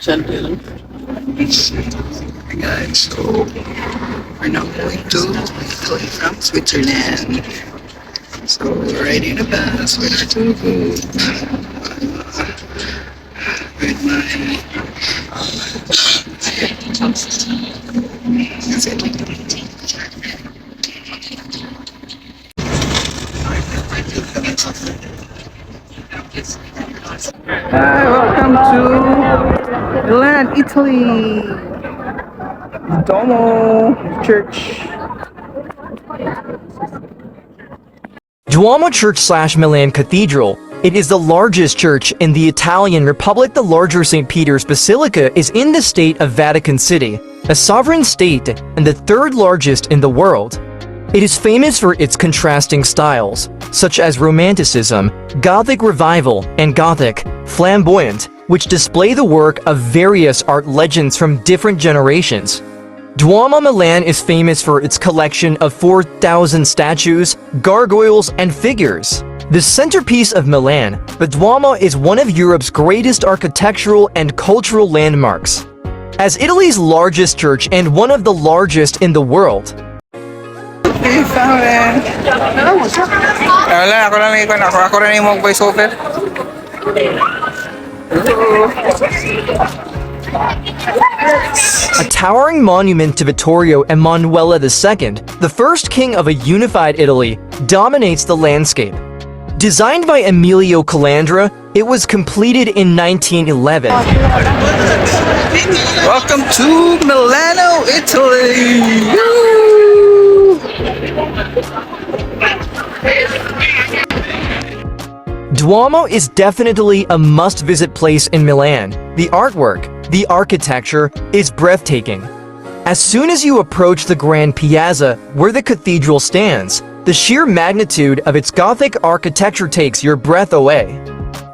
Central. Guys, so we're now going to Italy from Switzerland. So we're riding the bus with our tour group. With my that's it. Hi, welcome to Milan, Italy. Duomo Church. Duomo Church/Milan Cathedral. It is the largest church in the Italian Republic. The larger St. Peter's Basilica is in the state of Vatican City, a sovereign state and the third largest in the world. It is famous for its contrasting styles, such as Romanticism, Gothic Revival, and Gothic Flamboyant, which display the work of various art legends from different generations. Duomo Milan is famous for its collection of 4,000 statues, gargoyles, and figures. The centerpiece of Milan, the Duomo is one of Europe's greatest architectural and cultural landmarks. As Italy's largest church and one of the largest in the world, Trevi Fountain. Wala, ako lang ikon. Ako rin yung mag-voice over. a towering monument to Vittorio Emanuele II, the first king of a unified Italy, dominates the landscape. Designed by Emilio Calandra, it was completed in 1911. Welcome to Milano, Italy. Duomo is definitely a must-visit place in Milan. The artwork, the architecture, is breathtaking. As soon as you approach the Grand Piazza, where the cathedral stands, the sheer magnitude of its Gothic architecture takes your breath away.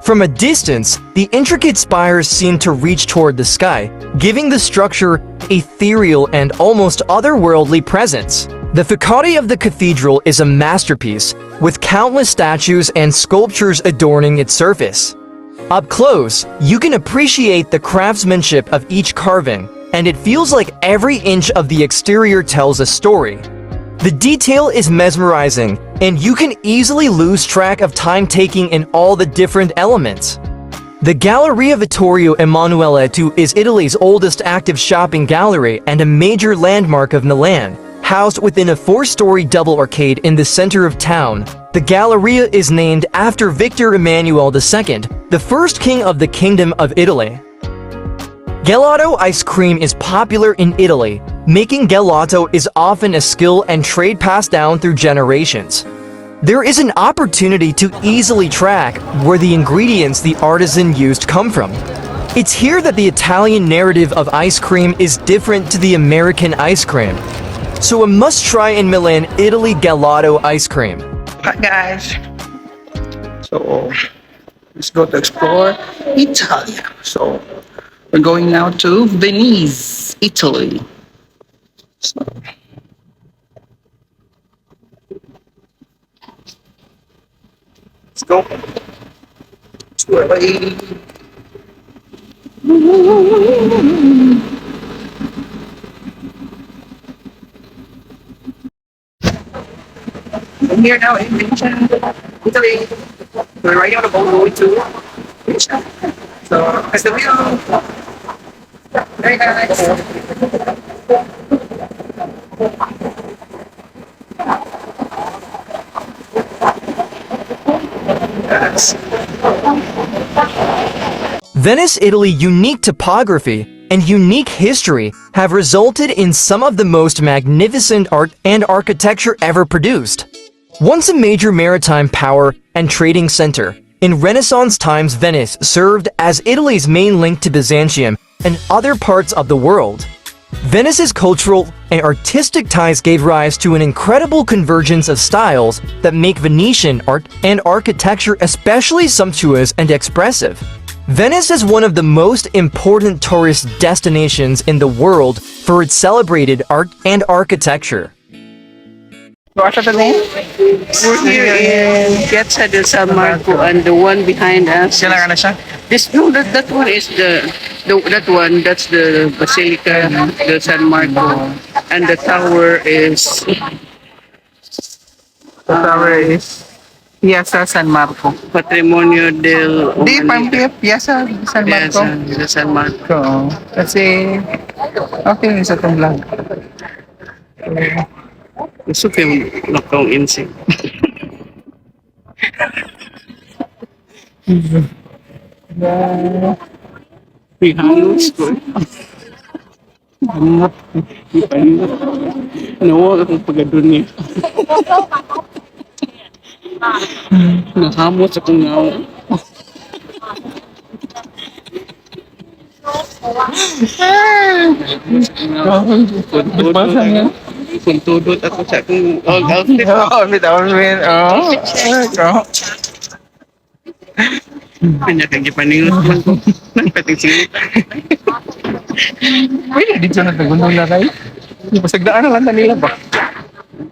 From a distance, the intricate spires seem to reach toward the sky, giving the structure ethereal and almost otherworldly presence. The facade of the cathedral is a masterpiece, with countless statues and sculptures adorning its surface. Up close, you can appreciate the craftsmanship of each carving, and it feels like every inch of the exterior tells a story. The detail is mesmerizing, and you can easily lose track of time taking in all the different elements. The Galleria Vittorio Emanuele II is Italy's oldest active shopping gallery and a major landmark of Milan. Housed within a 4-story double arcade in the center of town, the Galleria is named after Victor Emmanuel II, the first king of the Kingdom of Italy. Gelato ice cream is popular in Italy. Making gelato is often a skill and trade passed down through generations. There is an opportunity to easily track where the ingredients the artisan used come from. It's here that the Italian narrative of ice cream is different to the American ice cream. So a must-try in Milan, Italy gelato ice cream. Hi guys. So let's go to explore Italy. So we're going now to Venice, Italy. So let's go to LA. I'm here now in Venice, Italy. We're riding on a boat going to Venice. So, as the view. Very nice. Yes. Venice, Italy's unique topography and unique history have resulted in some of the most magnificent art and architecture ever produced. Once a major maritime power and trading center, in Renaissance times Venice served as Italy's main link to Byzantium and other parts of the world. Venice's cultural and artistic ties gave rise to an incredible convergence of styles that make Venetian art and architecture especially sumptuous and expressive. Venice is one of the most important tourist destinations in the world for its celebrated art and architecture. So, asa to din? We're here in Piazza del San Marco, and the one behind us. Kailangan na siya. This no, that one is the that one. That's the Basilica del San Marco, and the tower is The tower is Piazza San Marco. Patrimonio del Di, Piazza San Marco. Piazza del San Marco. Oo. Kasi, okay yun sa itong vlog. Gusto ko yung nakong insing. Pihanos ko. Hanap. Nawa akong pagadun niya. Nahamot sa kong ngaw. Puntudot ako sa akong outfit. Outfit. Oo. Kanya kang gipaningot man ko. Nagpating singit. Pwede, dito na Gondola kayo. Pasagdaan na lang nila ba?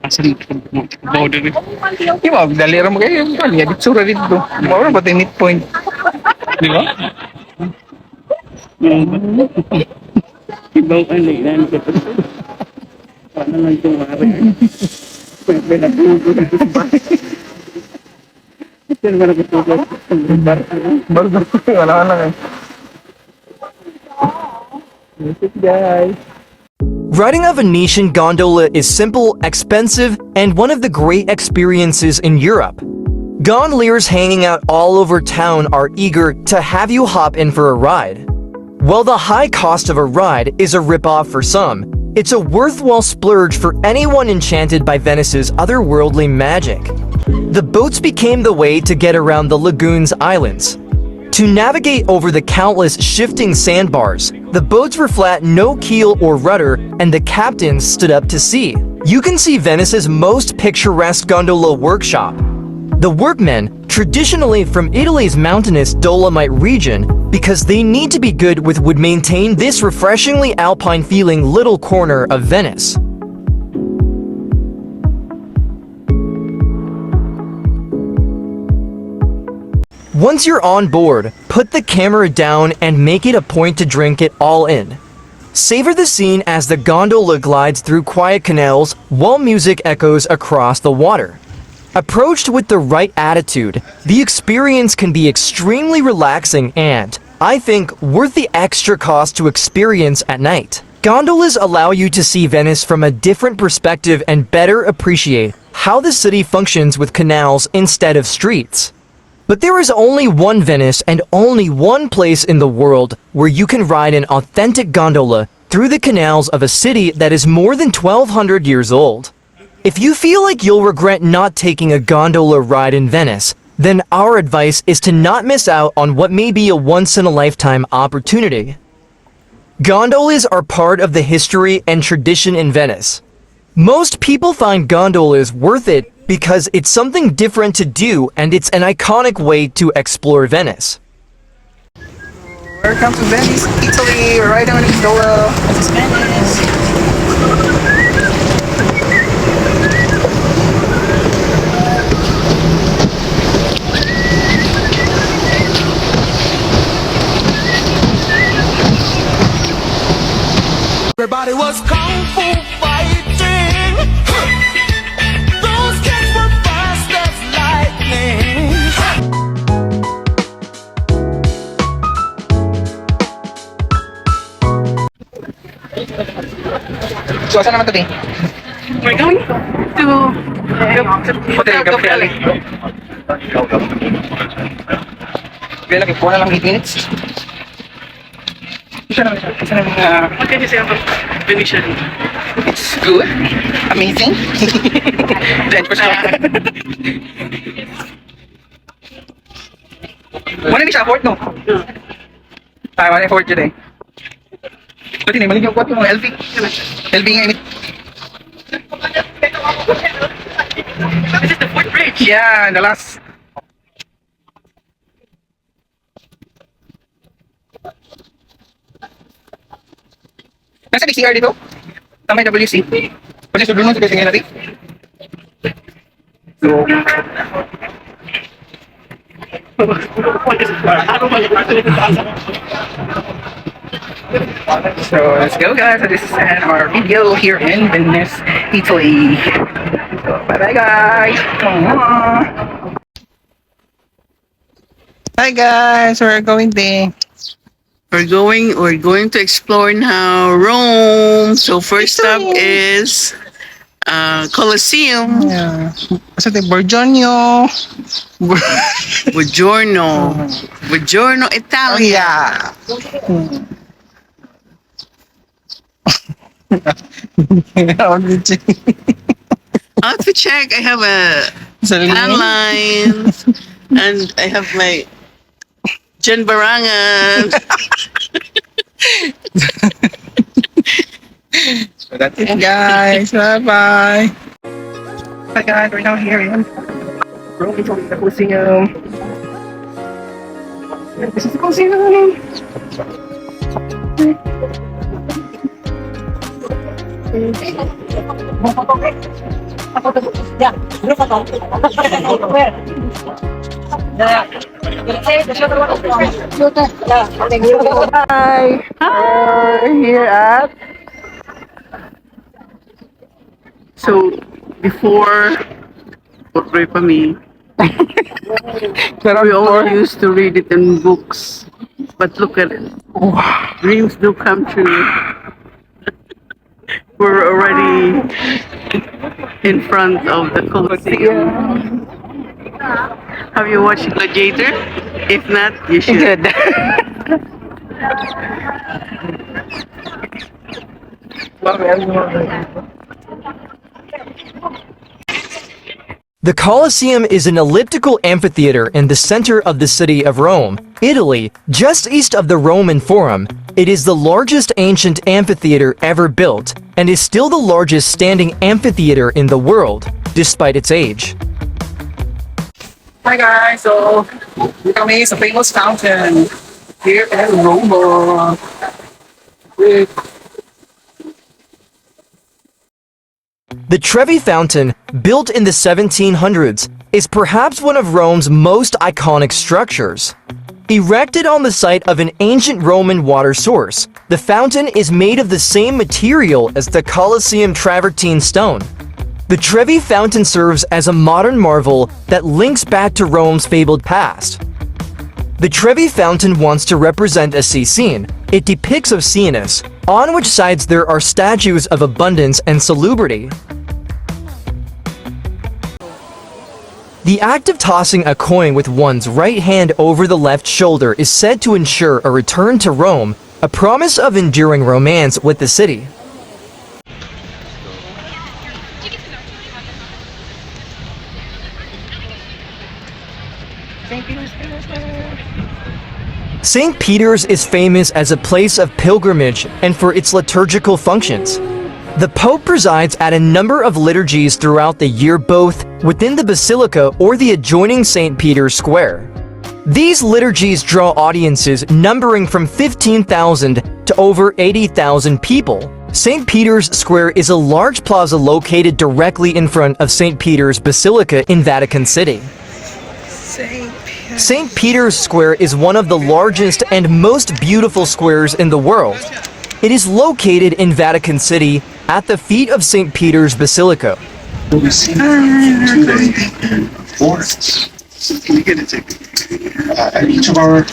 Asan mo din. Di ba, dalira mo kayo. Kanya, dito sura dito. Mawala ba ito midpoint? Di ba? Ibaw ka na ilan ka pa. Paano lang itong mara? Pwede na tugod dito sa bahay. Ito naman ako tugod. Baru wala eh. Guys. Riding a Venetian gondola is simple, expensive, and one of the great experiences in Europe. Gondoliers hanging out all over town are eager to have you hop in for a ride. While the high cost of a ride is a ripoff for some, it's a worthwhile splurge for anyone enchanted by Venice's otherworldly magic. The boats became the way to get around the lagoon's islands. To navigate over the countless shifting sandbars, the boats were flat, no keel or rudder, and the captains stood up to sea. You can see Venice's most picturesque gondola workshop. The workmen, traditionally from Italy's mountainous Dolomite region, because they need to be good with, would maintain this refreshingly alpine-feeling little corner of Venice. Once you're on board, put the camera down and make it a point to drink it all in. Savor the scene as the gondola glides through quiet canals while music echoes across the water. Approached with the right attitude, the experience can be extremely relaxing and, I think, worth the extra cost to experience at night. Gondolas allow you to see Venice from a different perspective and better appreciate how the city functions with canals instead of streets. But there is only one Venice and only one place in the world where you can ride an authentic gondola through the canals of a city that is more than 1,200 years old. If you feel like you'll regret not taking a gondola ride in Venice, then our advice is to not miss out on what may be a once-in-a-lifetime opportunity. Gondolas are part of the history and tradition in Venice. Most people find gondolas worth it because it's something different to do and it's an iconic way to explore Venice. Welcome to Venice, Italy. We're riding on the Gondola. This is Venice. Everybody was kung fu fighting. Those kids were fast as lightning. So, saan naman ito, Bing? We're going to Hotel Gabriele. Kaya lagi po na lang 8 minutes. Isa naman. What can you say about Venetian? It's good. Amazing. 10%. Wala ni siya afford, no? Wala ni afford today. Pwede na, maligyan ko yung mga LV. LV nga init. This is the fourth bridge. Yeah, the last. Nasa CR dito? Sa may WC? Pwede sa Bruno, sa kasi nga natin. So let's go guys, so this is our video here in Venice, Italy. So, bye bye guys. Hi guys, we're going there. We're going to explore now Rome. So first stop is Colosseum. Yeah. What's the Borgogno? Buongiorno. Buongiorno Italia. Outfit check. I have a tan lines and I have my Jen Barangan. So that's it guys, bye bye. Hi guys, we're now here in Rome, Italy, the Colosseum. This is the Colosseum. Hi. We're here at. So before portray pa me, we all used to read it in books. But look at it. Dreams do come true. We're already in front of the Colosseum. Have you watched Gladiator? If not, you should. Good. The Colosseum is an elliptical amphitheater in the center of the city of Rome, Italy, just east of the Roman Forum. It is the largest ancient amphitheater ever built, and is still the largest standing amphitheater in the world, despite its age. Hi guys, so we're coming to a famous fountain here in Rome. The Trevi Fountain, built in the 1700s, is perhaps one of Rome's most iconic structures. Erected on the site of an ancient Roman water source, the fountain is made of the same material as the Colosseum travertine stone. The Trevi Fountain serves as a modern marvel that links back to Rome's fabled past. The Trevi Fountain wants to represent a sea scene. It depicts Oceanus, on which sides there are statues of abundance and salubrity. The act of tossing a coin with one's right hand over the left shoulder is said to ensure a return to Rome, a promise of enduring romance with the city. St. Peter's is famous as a place of pilgrimage and for its liturgical functions. The Pope presides at a number of liturgies throughout the year, both within the Basilica or the adjoining St. Peter's Square. These liturgies draw audiences numbering from 15,000 to over 80,000 people. St. Peter's Square is a large plaza located directly in front of St. Peter's Basilica in Vatican City. St. Peter's Square is one of the largest and most beautiful squares in the world. It is located in Vatican City at the feet of St. Peter's Basilica. We'll be seeing today in Florence. Can we get a ticket? At each of our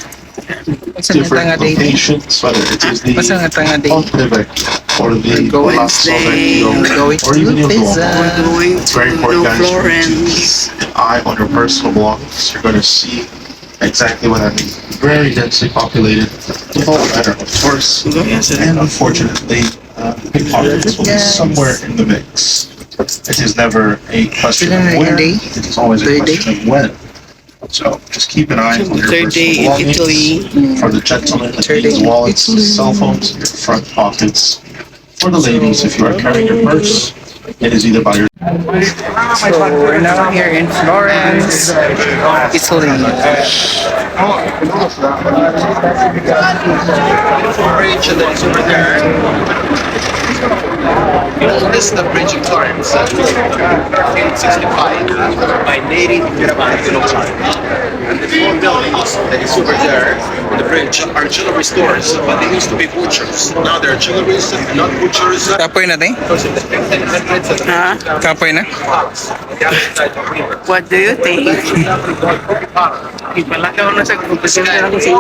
different locations, whether it is the Ponte Vecchio or the Palazzo Vecchio or even the Duomo. It's very important, guys, for you to keep an eye on your personal belongings. You're going to see exactly what I mean. Very densely populated, all matter of course, and unfortunately, pickpockets will be somewhere in the mix. It is never a question of where, it is always a question of when. So just keep an eye on your personal belongings. For the gentlemen, ladies, wallets, cell phones, your front pockets. For the ladies, if you are carrying your purse, it is either by your... So we're now here in Florence, Italy. This is the bridge of Florence, 1865, by native Milan. And the four buildings that is over there, the bridge, are jewelry stores, but they used to be butchers. Now they're jewelries, not butchers. Kapoy natin? Huh? Kapoy na? What do you think? Ipalakaw na sa kumpusyon na ako sa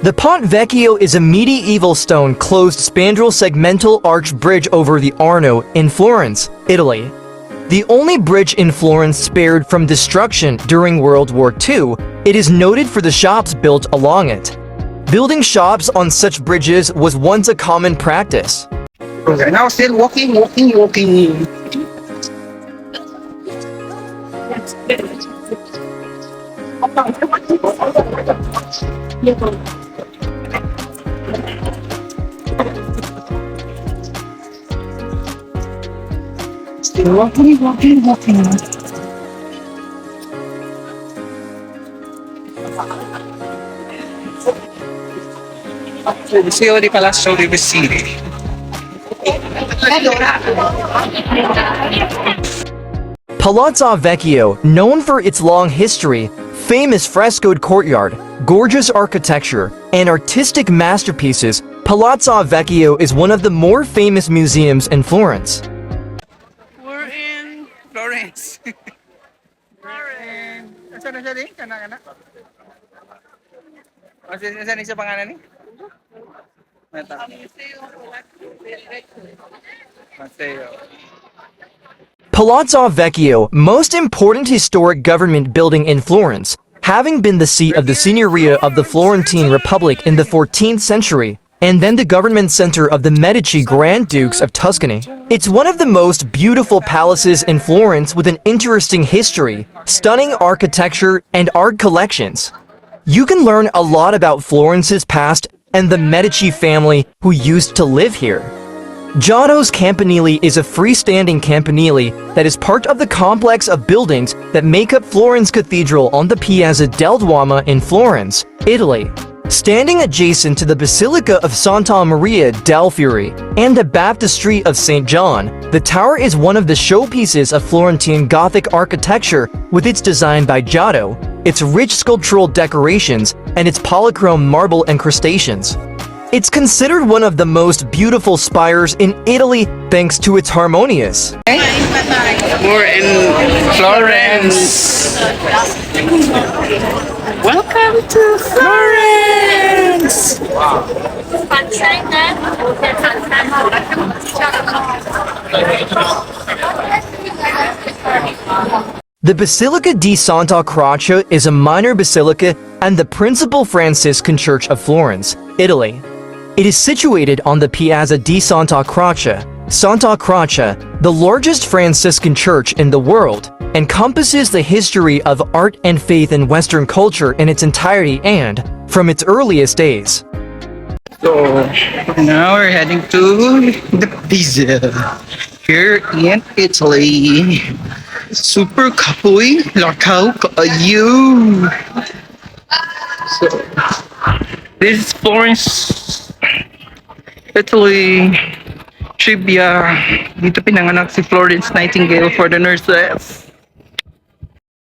The Ponte Vecchio is a medieval stone closed spandrel segmental arch bridge over the Arno in Florence, Italy. The only bridge in Florence spared from destruction during World War II, it is noted for the shops built along it. Building shops on such bridges was once a common practice. Now still walking. Still walking. Museo di Palazzo di Vecchio. Palazzo Vecchio, known for its long history, famous frescoed courtyard, gorgeous architecture, and artistic masterpieces, Palazzo Vecchio is one of the more famous museums in Florence. We're in Florence. Saan na siya din? Kana? Saan isa pangalan ni? Mateo. Palazzo Vecchio, most important historic government building in Florence, having been the seat of the Signoria of the Florentine Republic in the 14th century, and then the government center of the Medici Grand Dukes of Tuscany. It's one of the most beautiful palaces in Florence with an interesting history, stunning architecture, and art collections. You can learn a lot about Florence's past and the Medici family who used to live here. Giotto's Campanile is a freestanding campanile that is part of the complex of buildings that make up Florence Cathedral on the Piazza del Duomo in Florence, Italy. Standing adjacent to the Basilica of Santa Maria del Fiore and the Baptistry of St. John, the tower is one of the showpieces of Florentine Gothic architecture with its design by Giotto, its rich sculptural decorations, and its polychrome marble incrustations. It's considered one of the most beautiful spires in Italy thanks to its harmonious. We're in Florence. Welcome to Florence! The Basilica di Santa Croce is a minor basilica and the principal Franciscan church of Florence, Italy. It is situated on the Piazza di Santa Croce. Santa Croce, the largest Franciscan church in the world, encompasses the history of art and faith in Western culture in its entirety and from its earliest days. So now we're heading to the Pisa here in Italy. Super kapoy, lakaw kayo. So this is Florence, Italy. Trivia. Dito pinanganak si Florence Nightingale for the nurses.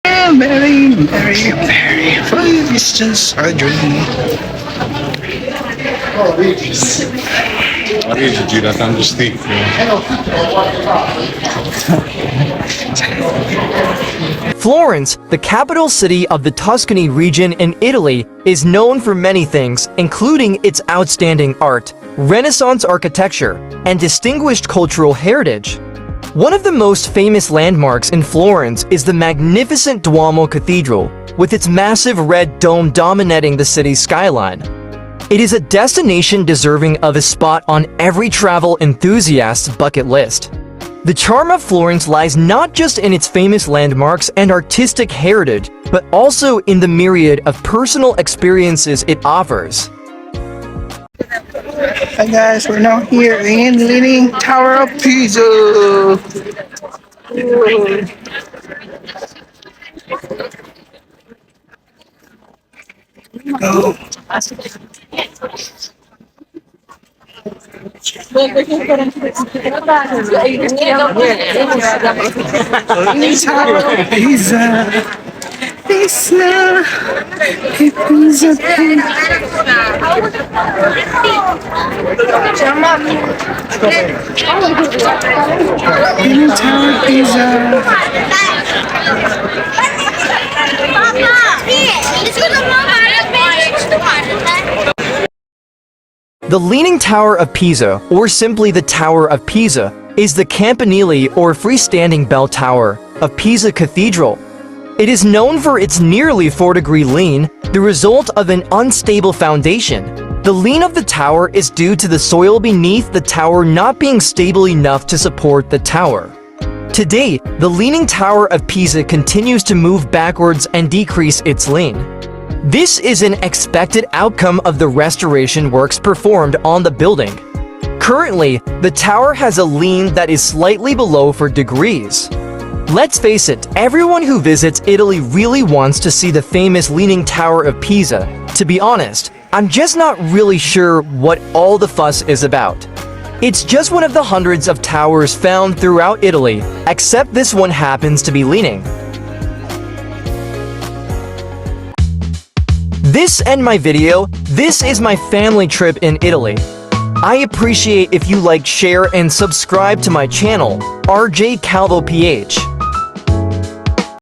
Very, very, very. Life is just a dream. Parigi gira tanto stick. Florence, the capital city of the Tuscany region in Italy, is known for many things, including its outstanding art, Renaissance architecture, and distinguished cultural heritage. One of the most famous landmarks in Florence is the magnificent Duomo Cathedral, with its massive red dome dominating the city's skyline. It is a destination deserving of a spot on every travel enthusiast's bucket list. The charm of Florence lies not just in its famous landmarks and artistic heritage, but also in the myriad of personal experiences it offers. Hi guys, we're now here in the Leaning Tower of Pisa. The Leaning Tower of Pisa, or simply the Tower of Pisa, is the campanile or freestanding bell tower of Pisa Cathedral. It is known for its nearly 4-degree lean, the result of an unstable foundation. The lean of the tower is due to the soil beneath the tower not being stable enough to support the tower. Today, the Leaning Tower of Pisa continues to move backwards and decrease its lean. This is an expected outcome of the restoration works performed on the building. Currently, the tower has a lean that is slightly below 4 degrees. Let's face it, everyone who visits Italy really wants to see the famous Leaning Tower of Pisa. To be honest, I'm just not really sure what all the fuss is about. It's just one of the hundreds of towers found throughout Italy, except this one happens to be leaning. This ends my video. This is my family trip in Italy. I appreciate if you like, share, and subscribe to my channel, Arjay Calvo PH.